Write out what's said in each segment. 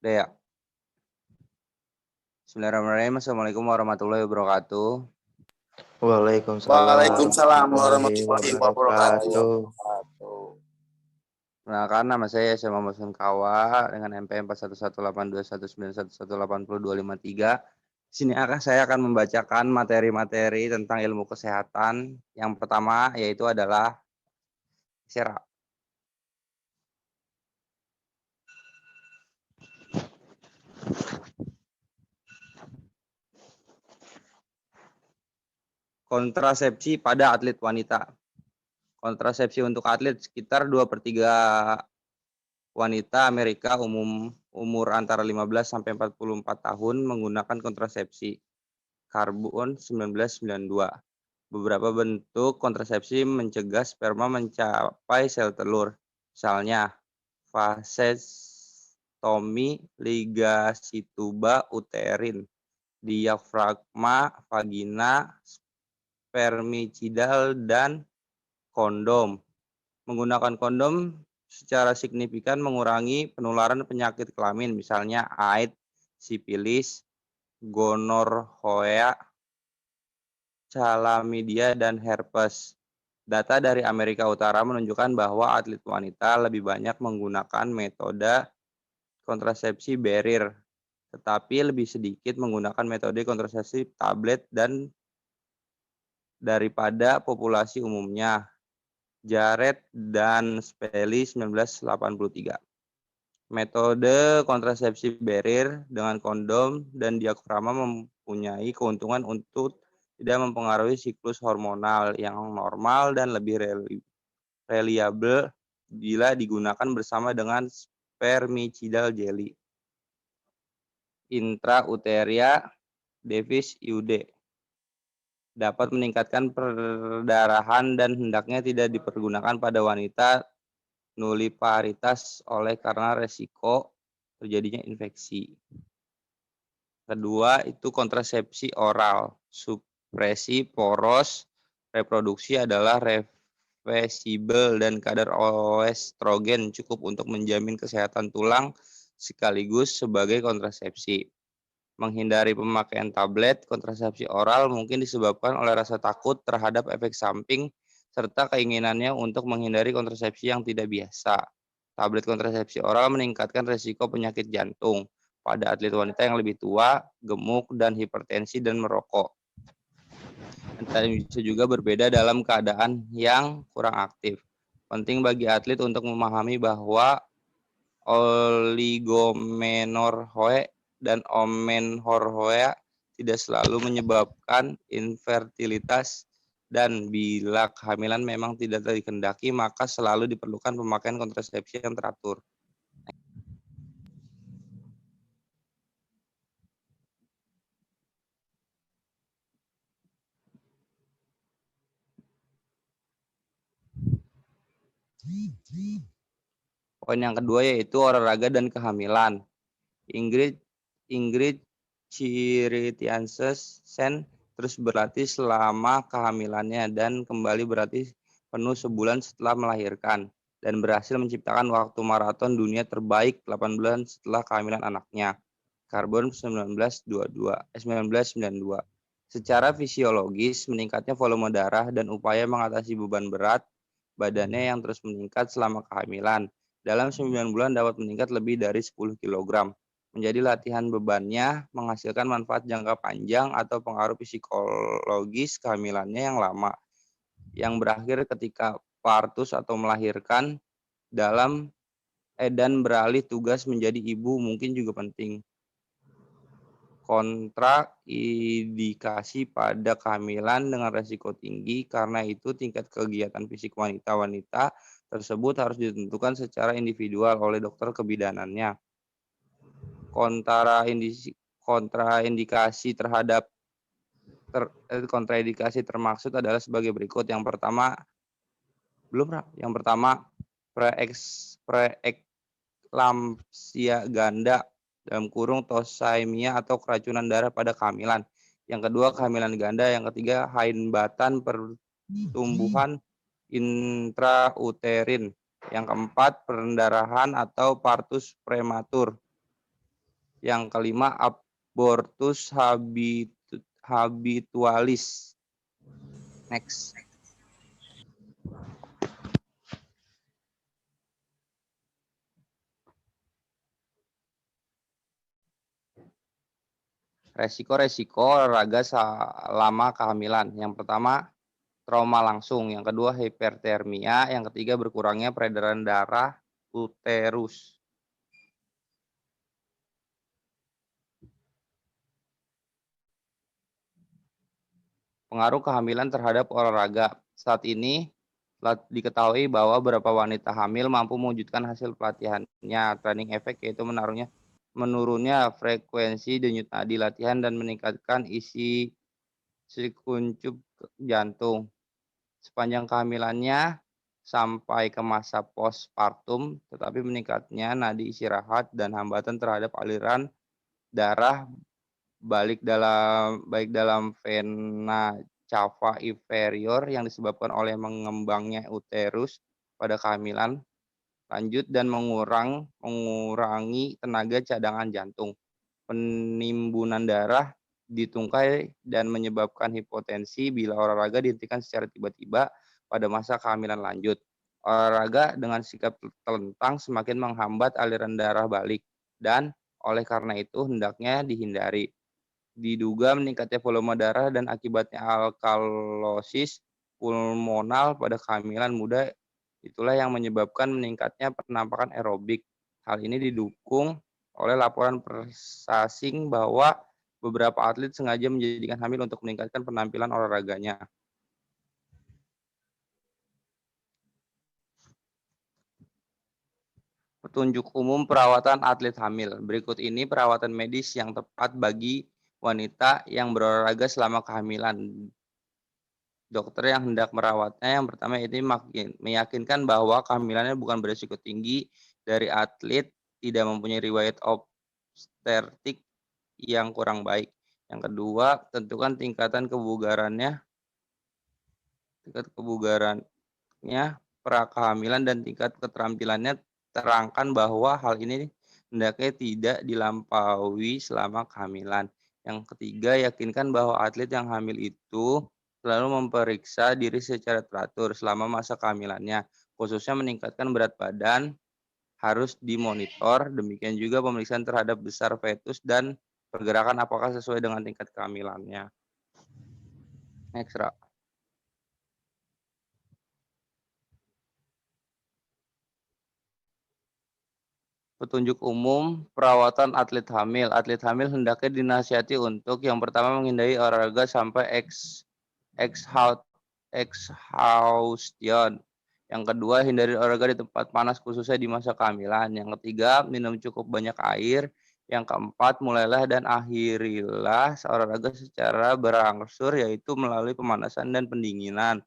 Dea. Bismillahirrahmanirrahim. Assalamualaikum warahmatullahi wabarakatuh. Waalaikumsalam warahmatullahi wabarakatuh. Perkenalkan, nama saya Muhammad Kawa dengan NPM 41182191180253. Di sini saya akan membacakan materi-materi tentang ilmu kesehatan. Yang pertama yaitu adalah sera. Kontrasepsi pada atlet wanita. Kontrasepsi untuk atlet sekitar 2/3 wanita Amerika umur antara 15 sampai 44 tahun menggunakan kontrasepsi karbon 1992. Beberapa bentuk kontrasepsi mencegah sperma mencapai sel telur, misalnya vasektomi, ligasi tuba uterin, diafragma vagina, spermicidal, dan kondom. Menggunakan kondom secara signifikan mengurangi penularan penyakit kelamin, misalnya AIDS, sifilis, gonorrhea, chlamydia, dan herpes. Data dari Amerika Utara menunjukkan bahwa atlet wanita lebih banyak menggunakan metode kontrasepsi barrier, tetapi lebih sedikit menggunakan metode kontrasepsi tablet dan daripada populasi umumnya. Jared dan Spelly 1983. Metode kontrasepsi barrier dengan kondom dan diafragma mempunyai keuntungan untuk tidak mempengaruhi siklus hormonal yang normal dan lebih reliable bila digunakan bersama dengan spermicidal jelly. Intrauteria device IUD dapat meningkatkan perdarahan dan hendaknya tidak dipergunakan pada wanita nulliparitas karena resiko terjadinya infeksi. Kedua itu kontrasepsi oral. Supresi poros reproduksi adalah reversibel dan kadar estrogen cukup untuk menjamin kesehatan tulang sekaligus sebagai kontrasepsi. Menghindari pemakaian tablet kontrasepsi oral mungkin disebabkan oleh rasa takut terhadap efek samping serta keinginannya untuk menghindari kontrasepsi yang tidak biasa. Tablet kontrasepsi oral meningkatkan risiko penyakit jantung pada atlet wanita yang lebih tua, gemuk, dan hipertensi dan merokok. Dan bisa juga berbeda dalam keadaan yang kurang aktif. Penting bagi atlet untuk memahami bahwa oligomenorrhoea dan omenorrhoea tidak selalu menyebabkan infertilitas, dan bila kehamilan memang tidak dikehendaki maka selalu diperlukan pemakaian kontrasepsi yang teratur. Poin yang kedua yaitu olahraga dan kehamilan. Ingrid Chiritiansen terus berlatih selama kehamilannya dan kembali berlatih penuh sebulan setelah melahirkan dan berhasil menciptakan waktu maraton dunia terbaik 8 bulan setelah kehamilan anaknya. Karbon 1992. Secara fisiologis, meningkatnya volume darah dan upaya mengatasi beban berat badannya yang terus meningkat selama kehamilan. Dalam 9 bulan dapat meningkat lebih dari 10 kg. Menjadi latihan bebannya menghasilkan manfaat jangka panjang atau pengaruh psikologis kehamilannya yang lama, yang berakhir ketika partus atau melahirkan dan beralih tugas menjadi ibu mungkin juga penting. Kontraindikasi pada kehamilan dengan resiko tinggi, karena itu tingkat kegiatan fisik wanita-wanita tersebut harus ditentukan secara individual oleh dokter kebidanannya. Kontraindikasi termaksud adalah sebagai berikut. Yang pertama, preeklampsia ganda tosaemia atau keracunan darah pada kehamilan. Yang kedua, kehamilan ganda. Yang ketiga, hambatan pertumbuhan intrauterin. Yang keempat, pendarahan atau partus prematur. Yang kelima, abortus habitualis. Next. Resiko-resiko olahraga selama kehamilan. Yang pertama, trauma langsung. Yang kedua, hipertermia. Yang ketiga, berkurangnya peredaran darah uterus. Pengaruh kehamilan terhadap olahraga. Saat ini telah diketahui bahwa beberapa wanita hamil mampu mewujudkan hasil pelatihannya. Training efek yaitu menurunnya frekuensi denyut nadi latihan dan meningkatkan isi kuncup jantung. Sepanjang kehamilannya sampai ke masa postpartum, tetapi meningkatnya nadi istirahat dan hambatan terhadap aliran darah baik dalam vena cava inferior yang disebabkan oleh mengembangnya uterus pada kehamilan lanjut dan mengurangi tenaga cadangan jantung, penimbunan darah di tungkai dan menyebabkan hipotensi bila olahraga dihentikan secara tiba-tiba pada masa kehamilan lanjut. Olahraga dengan sikap telentang semakin menghambat aliran darah balik dan oleh karena itu hendaknya dihindari. Diduga meningkatnya volume darah dan akibatnya alkalosis pulmonal pada kehamilan muda itulah yang menyebabkan meningkatnya penampakan aerobik. Hal ini didukung oleh laporan persasing bahwa beberapa atlet sengaja menjadikan hamil untuk meningkatkan penampilan olahraganya. Petunjuk umum perawatan atlet hamil. Berikut ini perawatan medis yang tepat bagi wanita yang berolahraga selama kehamilan. Dokter yang hendak merawatnya yang pertama ini meyakinkan bahwa kehamilannya bukan berisiko tinggi dari atlet, tidak mempunyai riwayat obstetrik yang kurang baik. Yang kedua, tentukan tingkat kebugarannya, prakehamilan dan tingkat keterampilannya. Terangkan bahwa hal ini hendaknya tidak dilampaui selama kehamilan. Yang ketiga, yakinkan bahwa atlet yang hamil itu selalu memeriksa diri secara teratur selama masa kehamilannya, khususnya meningkatkan berat badan harus dimonitor. Demikian juga pemeriksaan terhadap besar fetus dan pergerakan apakah sesuai dengan tingkat kehamilannya. Next, Ra. Petunjuk umum perawatan atlet hamil. Atlet hamil hendaknya dinasihati untuk yang pertama menghindari olahraga sampai exhaustion. Yang kedua, hindari olahraga di tempat panas khususnya di masa kehamilan. Yang ketiga, minum cukup banyak air. Yang keempat, mulailah dan akhirilah olahraga secara berangsur yaitu melalui pemanasan dan pendinginan.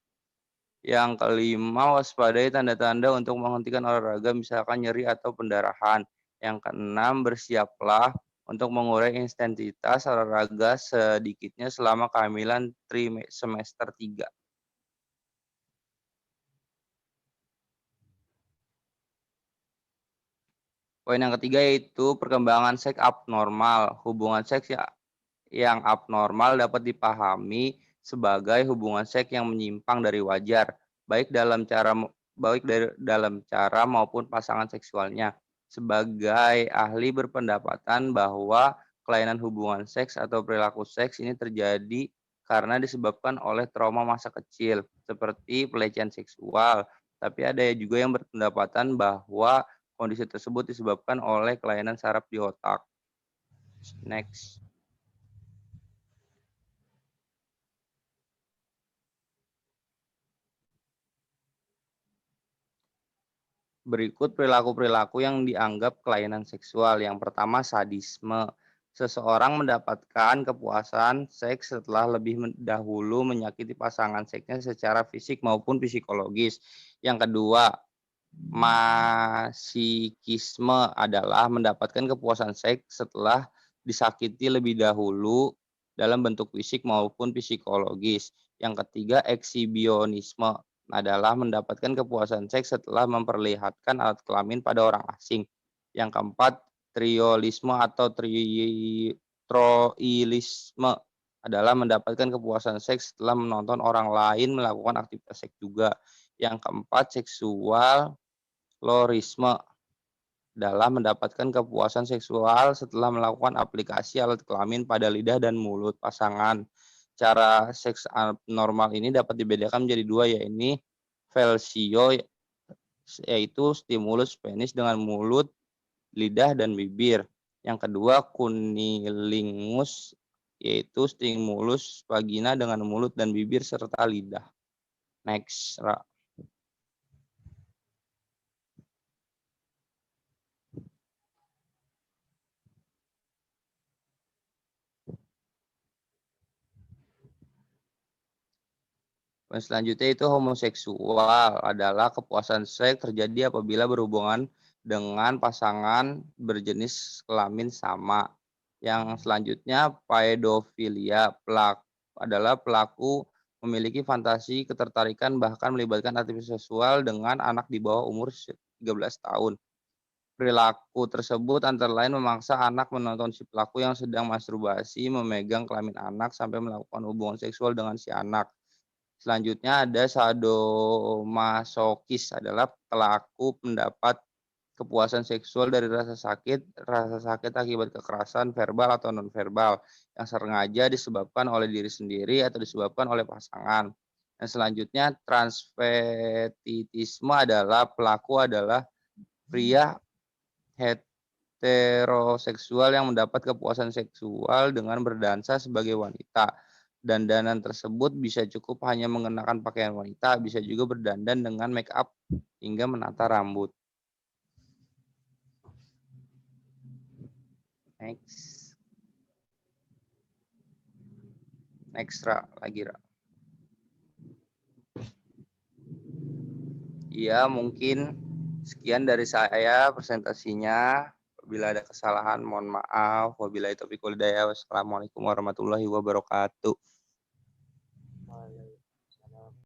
Yang kelima, waspadai tanda-tanda untuk menghentikan olahraga misalkan nyeri atau pendarahan. Yang keenam, bersiaplah untuk mengurai intensitas olahraga sedikitnya selama kehamilan semester 3. Poin yang ketiga yaitu perkembangan seks abnormal. Hubungan seks yang abnormal dapat dipahami sebagai hubungan seks yang menyimpang dari wajar, baik dalam cara maupun pasangan seksualnya. Sebagai ahli berpendapatan bahwa kelainan hubungan seks atau perilaku seks ini terjadi karena disebabkan oleh trauma masa kecil, seperti pelecehan seksual. Tapi ada juga yang berpendapatan bahwa kondisi tersebut disebabkan oleh kelainan saraf di otak. Next. Berikut perilaku-perilaku yang dianggap kelainan seksual. Yang pertama, sadisme. Seseorang mendapatkan kepuasan seks setelah lebih dahulu menyakiti pasangan seksnya secara fisik maupun psikologis. Yang kedua, masikisme adalah mendapatkan kepuasan seks setelah disakiti lebih dahulu dalam bentuk fisik maupun psikologis. Yang ketiga, ekshibionisme adalah mendapatkan kepuasan seks setelah memperlihatkan alat kelamin pada orang asing. Yang keempat, Triolisme atau troilisme adalah mendapatkan kepuasan seks setelah menonton orang lain melakukan aktivitas seks juga. Yang keempat, seksualorisme adalah mendapatkan kepuasan seksual setelah melakukan aplikasi alat kelamin pada lidah dan mulut pasangan. Cara seks abnormal ini dapat dibedakan menjadi dua, yaitu felsio, yaitu stimulus penis dengan mulut, lidah, dan bibir. Yang kedua, cunnilingus, yaitu stimulus vagina dengan mulut dan bibir serta lidah. Next, Ra. Selanjutnya itu homoseksual adalah kepuasan seks terjadi apabila berhubungan dengan pasangan berjenis kelamin sama. Yang selanjutnya pedofilia adalah pelaku memiliki fantasi, ketertarikan, bahkan melibatkan aktivitas seksual dengan anak di bawah umur 13 tahun. Perilaku tersebut antara lain memaksa anak menonton si pelaku yang sedang masturbasi, memegang kelamin anak, sampai melakukan hubungan seksual dengan si anak. Selanjutnya ada sadomasokis, adalah pelaku mendapat kepuasan seksual dari rasa sakit akibat kekerasan verbal atau nonverbal yang sengaja disebabkan oleh diri sendiri atau disebabkan oleh pasangan. Dan selanjutnya transvestitisme adalah pelaku adalah pria heteroseksual yang mendapat kepuasan seksual dengan berdansa sebagai wanita. Dandanan tersebut bisa cukup hanya mengenakan pakaian wanita, bisa juga berdandan dengan make up hingga menata rambut. Next, Ra. Lagi, Ra. Iya, mungkin sekian dari saya presentasinya. Bila ada kesalahan, mohon maaf. Wabillahi taufiq wal hidayah. Wassalamualaikum warahmatullahi wabarakatuh.